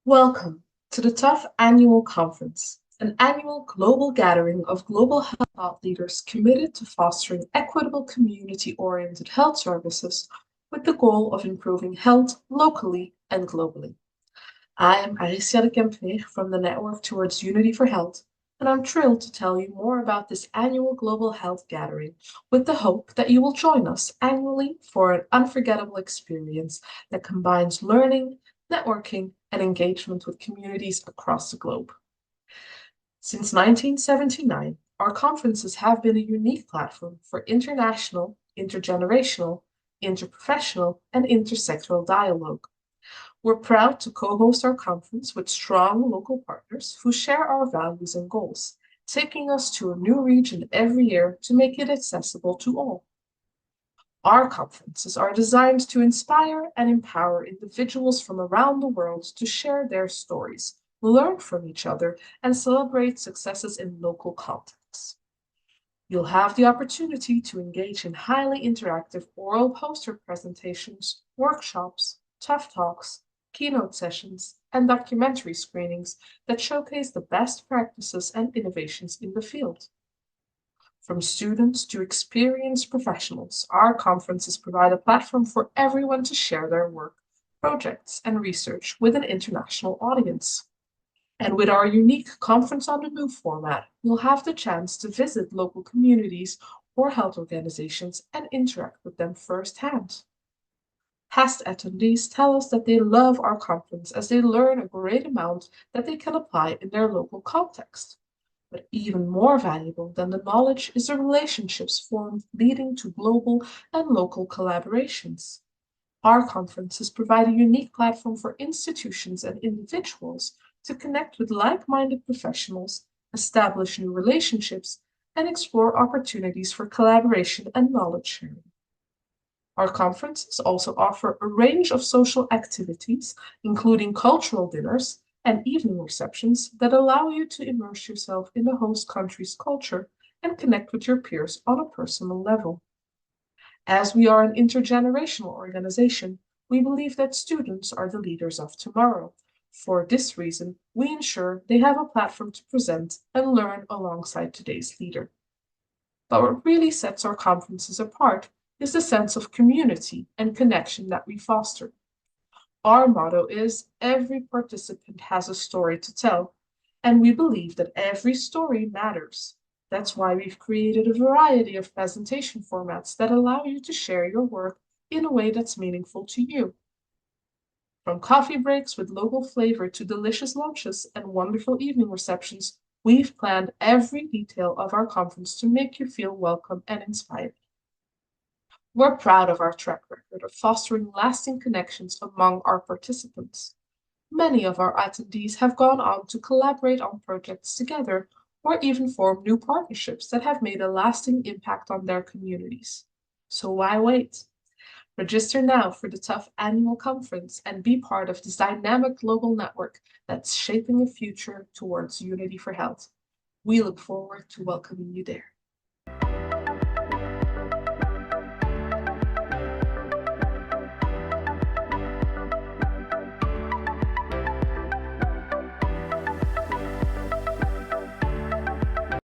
Welcome to the TUFH Annual Conference, an annual global gathering of global health thought leaders committed to fostering equitable community-oriented health services with the goal of improving health locally and globally. I am Aricia de Kempner from the Network Towards Unity for Health, and I'm thrilled to tell you more about this annual global health gathering with the hope that you will join us annually for an unforgettable experience that combines learning, networking, and engagement with communities across the globe. Since 1979, our conferences have been a unique platform for international, intergenerational, interprofessional, and intersectoral dialogue. We're proud to co-host our conference with strong local partners who share our values and goals, taking us to a new region every year to make it accessible to all. Our conferences are designed to inspire and empower individuals from around the world to share their stories, learn from each other, and celebrate successes in local contexts. You'll have the opportunity to engage in highly interactive oral poster presentations, workshops, tough talks, keynote sessions, and documentary screenings that showcase the best practices and innovations in the field. From students to experienced professionals, our conferences provide a platform for everyone to share their work, projects, and research with an international audience. And with our unique Conference on the Move format, you'll have the chance to visit local communities or health organizations and interact with them firsthand. Past attendees tell us that they love our conference as they learn a great amount that they can apply in their local context. But even more valuable than the knowledge is the relationships formed leading to global and local collaborations. Our conferences provide a unique platform for institutions and individuals to connect with like-minded professionals, establish new relationships, and explore opportunities for collaboration and knowledge sharing. Our conferences also offer a range of social activities, including cultural dinners and evening receptions that allow you to immerse yourself in the host country's culture and connect with your peers on a personal level. As we are an intergenerational organization, we believe that students are the leaders of tomorrow. For this reason, we ensure they have a platform to present and learn alongside today's leader. But what really sets our conferences apart is the sense of community and connection that we foster. Our motto is every participant has a story to tell, and we believe that every story matters. That's why we've created a variety of presentation formats that allow you to share your work in a way that's meaningful to you. From coffee breaks with local flavor to delicious lunches and wonderful evening receptions, we've planned every detail of our conference to make you feel welcome and inspired. We're proud of our track record of fostering lasting connections among our participants. Many of our attendees have gone on to collaborate on projects together or even form new partnerships that have made a lasting impact on their communities. So why wait? Register now for the TUFH Annual Conference and be part of this dynamic global network that's shaping a future towards unity for health. We look forward to welcoming you there.